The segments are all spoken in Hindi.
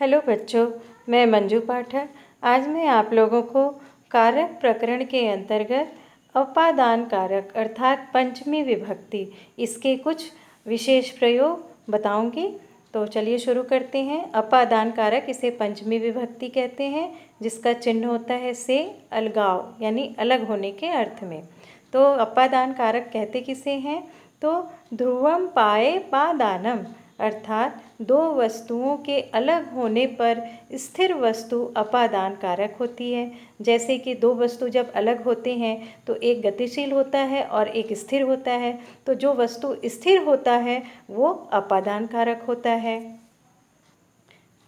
हेलो बच्चों, मैं मंजू पाठक। आज मैं आप लोगों को कारक प्रकरण के अंतर्गत अपादान कारक अर्थात पंचमी विभक्ति इसके कुछ विशेष प्रयोग बताऊंगी। तो चलिए शुरू करते हैं। अपादान कारक इसे पंचमी विभक्ति कहते हैं, जिसका चिन्ह होता है से अलगाव यानी अलग होने के अर्थ में। तो अपादान कारक कहते किसे हैं? तो ध्रुवम पाए पादानम अर्थात दो वस्तुओं के अलग होने पर स्थिर वस्तु अपादान कारक होती है। जैसे कि दो वस्तु जब अलग होते हैं तो एक गतिशील होता है और एक स्थिर होता है। तो जो वस्तु स्थिर होता है वो अपादान कारक होता है।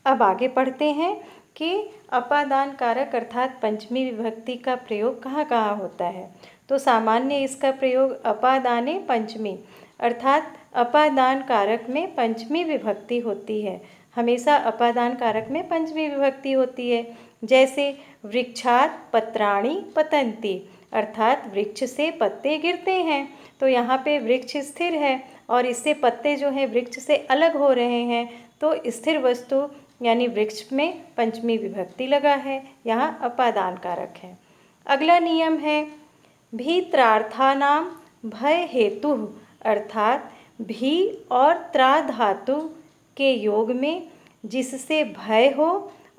अब आगे पढ़ते हैं कि अपादान कारक अर्थात पंचमी विभक्ति का प्रयोग कहाँ कहाँ होता है। तो सामान्य इसका प्रयोग अपादाने पंचमी अर्थात अपादान कारक में पंचमी विभक्ति होती है। हमेशा अपादान कारक में पंचमी विभक्ति होती है। जैसे वृक्षात पत्राणि पतन्ति अर्थात वृक्ष से पत्ते गिरते हैं। तो यहाँ पे वृक्ष स्थिर है और इससे पत्ते जो हैं वृक्ष से अलग हो रहे हैं। तो स्थिर वस्तु यानी वृक्ष में पंचमी विभक्ति लगा है, यहाँ अपादान कारक है। अगला नियम है भीत्रार्थानां भय हेतु अर्थात भी और त्रा धातु के योग में जिससे भय हो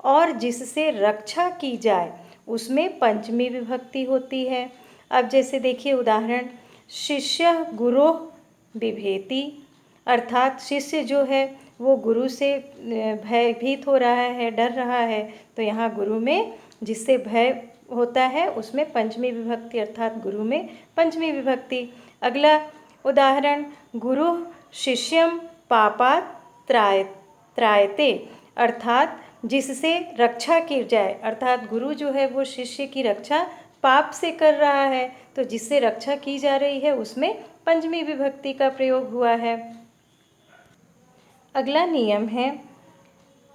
और जिससे रक्षा की जाए उसमें पंचमी विभक्ति होती है। अब जैसे देखिए उदाहरण, शिष्य गुरोः बिभेति अर्थात शिष्य जो है वो गुरु से भयभीत हो रहा है, डर रहा है। तो यहाँ गुरु में जिससे भय होता है उसमें पंचमी विभक्ति अर्थात गुरु में पंचमी विभक्ति। अगला उदाहरण, गुरु शिष्यम पापात् त्रायते अर्थात जिससे रक्षा की जाए अर्थात गुरु जो है वो शिष्य की रक्षा पाप से कर रहा है। तो जिससे रक्षा की जा रही है उसमें पंचमी विभक्ति का प्रयोग हुआ है। अगला नियम है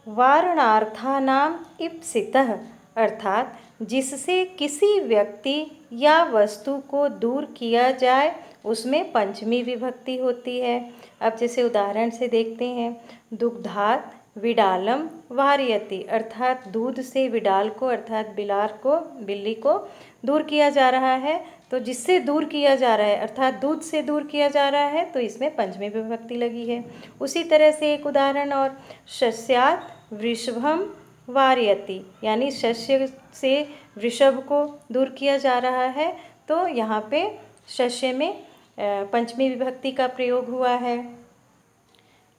वारणार्थानां ईप्सितः अर्थात जिससे किसी व्यक्ति या वस्तु को दूर किया जाए उसमें पंचमी विभक्ति होती है। अब जैसे उदाहरण से देखते हैं, दुग्धात विडालम वारयति अर्थात दूध से विडाल को अर्थात बिल्ली को दूर किया जा रहा है। तो जिससे दूर किया जा रहा है अर्थात दूध से दूर किया जा रहा है तो इसमें पंचमी विभक्ति लगी है। उसी तरह से एक उदाहरण और, शस्यात् वृषभम वारयति यानी शस्य से वृषभ को दूर किया जा रहा है। तो यहाँ पे शस्य में पंचमी विभक्ति का प्रयोग हुआ है।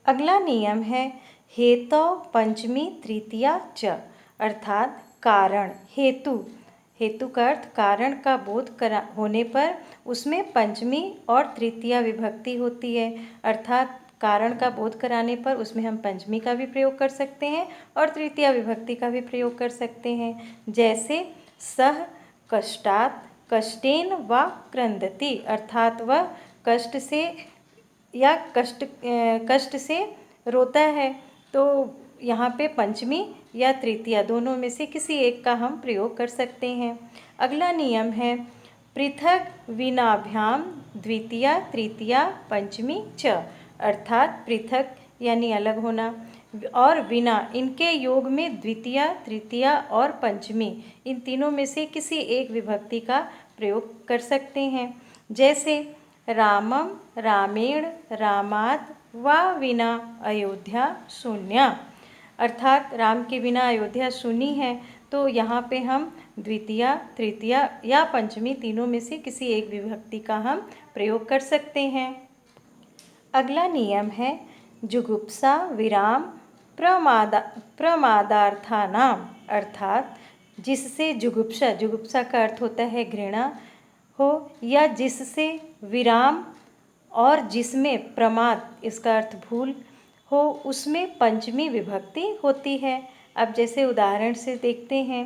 अगला नियम है हेतौ पंचमी तृतीया च अर्थात कारण हेतु का अर्थ कारण का बोध होने पर उसमें पंचमी और तृतीया विभक्ति होती है। अर्थात कारण का बोध कराने पर उसमें हम पंचमी का भी प्रयोग कर सकते हैं और तृतीया विभक्ति का भी प्रयोग कर सकते हैं। जैसे सह कष्टात् कष्टेन वा क्रंदति अर्थात वह कष्ट से या कष्ट से रोता है। तो यहाँ पे पंचमी या तृतीया दोनों में से किसी एक का हम प्रयोग कर सकते हैं। अगला नियम है पृथक विनाभ्याम द्वितीया तृतीया पंचमी च अर्थात पृथक यानी अलग होना और विना इनके योग में द्वितीया तृतीया और पंचमी इन तीनों में से किसी एक विभक्ति का प्रयोग कर सकते हैं। जैसे रामम रामेण रामात् वा विना अयोध्या शून्या अर्थात राम के बिना अयोध्या शून्य है। तो यहाँ पे हम द्वितीया तृतीया या पंचमी तीनों में से किसी एक विभक्ति का हम प्रयोग कर सकते हैं। अगला नियम है जुगुप्सा विराम प्रमादार्थानाम अर्थात जिससे जुगुप्सा का अर्थ होता है घृणा हो या जिससे विराम और जिसमें प्रमाद इसका अर्थ भूल हो उसमें पंचमी विभक्ति होती है। अब जैसे उदाहरण से देखते हैं,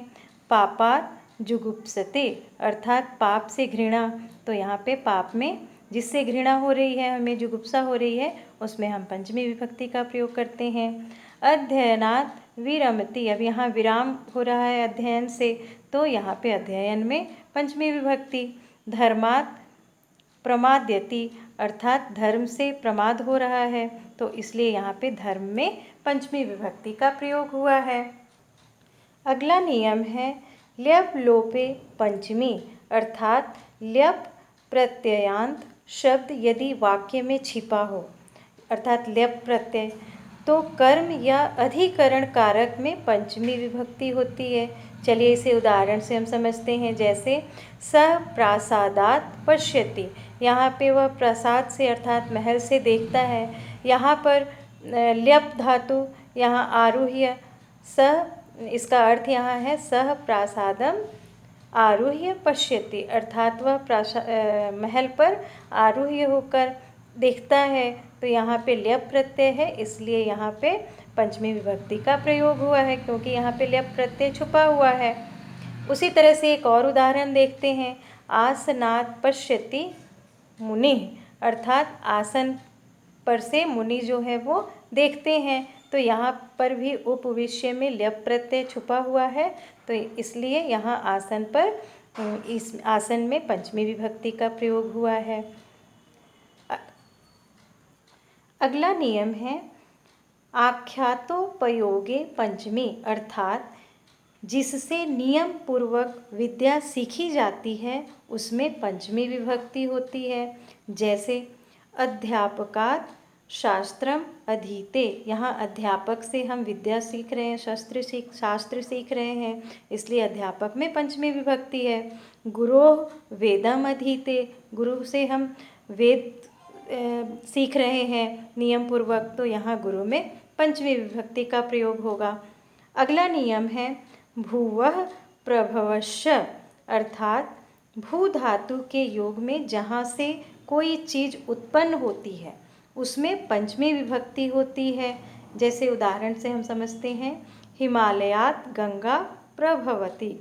पापात् जुगुप्सते अर्थात पाप से घृणा। तो यहाँ पे पाप में जिससे घृणा हो रही है, हमें जुगुप्सा हो रही है, उसमें हम पंचमी विभक्ति का प्रयोग करते हैं। अध्ययनात् विरमति अब यहाँ विराम हो रहा है अध्ययन से, तो यहाँ पे अध्ययन में पंचमी विभक्ति। धर्मात् प्रमाद्यति अर्थात धर्म से प्रमाद हो रहा है, तो इसलिए यहाँ पे धर्म में पंचमी विभक्ति का प्रयोग हुआ है। अगला नियम है ल्यप लोपे पंचमी, अर्थात ल्यप प्रत्ययान्त शब्द यदि वाक्य में छिपा हो, अर्थात ल्यप प्रत्यय, तो कर्म या अधिकरण कारक में पंचमी विभक्ति होती है। चलिए इसे उदाहरण से हम समझते हैं। जैसे स प्रासादात पश्यति, यहाँ पे वह प्रासाद से अर्थात महल से देखता है। यहाँ पर ल्यप धातु यहाँ आरूह्य स, इसका अर्थ यहाँ है सह प्रासादम आरूह्य पश्यति, अर्थात वह महल पर आरूह्य होकर देखता है। तो यहाँ पे ल्यप प्रत्यय है, इसलिए यहाँ पे पंचमी विभक्ति का प्रयोग हुआ है, क्योंकि यहाँ पे ल्यप प्रत्यय छुपा हुआ है। उसी तरह से एक और उदाहरण देखते हैं। आसनात् पश्यति मुनि, अर्थात आसन पर से मुनि जो है वो देखते हैं। तो यहाँ पर भी उपविष्य में ल्यप प्रत्यय छुपा हुआ है, तो इसलिए यहाँ आसन पर, इस आसन में पंचमी विभक्ति का प्रयोग हुआ है। अगला नियम है आख्यातोपयोगे पंचमी, अर्थात जिससे नियम पूर्वक विद्या सीखी जाती है उसमें पंचमी विभक्ति होती है। जैसे अध्यापकात् शास्त्रम अधीते, यहाँ अध्यापक से हम विद्या सीख रहे हैं, शास्त्र सीख रहे हैं, इसलिए अध्यापक में पंचमी विभक्ति है। गुरोः वेदम अधीते, गुरु से हम वेद सीख रहे हैं नियम पूर्वक, तो यहाँ गुरु में पंचमी विभक्ति का प्रयोग होगा। अगला नियम है भुवः प्रभवश्च, अर्थात भू धातु के योग में जहाँ से कोई चीज़ उत्पन्न होती है उसमें पंचमी विभक्ति होती है। जैसे उदाहरण से हम समझते हैं हिमालयात् गंगा प्रभवति,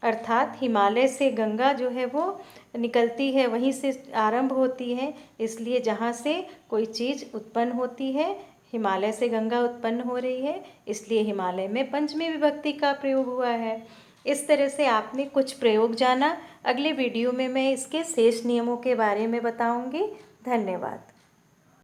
अर्थात हिमालय से गंगा जो है वो निकलती है, वहीं से आरंभ होती है, इसलिए जहाँ से कोई चीज़ उत्पन्न होती है, हिमालय से गंगा उत्पन्न हो रही है, इसलिए हिमालय में पंचमी विभक्ति का प्रयोग हुआ है। इस तरह से आपने कुछ प्रयोग जाना। अगले वीडियो में मैं इसके शेष नियमों के बारे में बताऊंगी। धन्यवाद।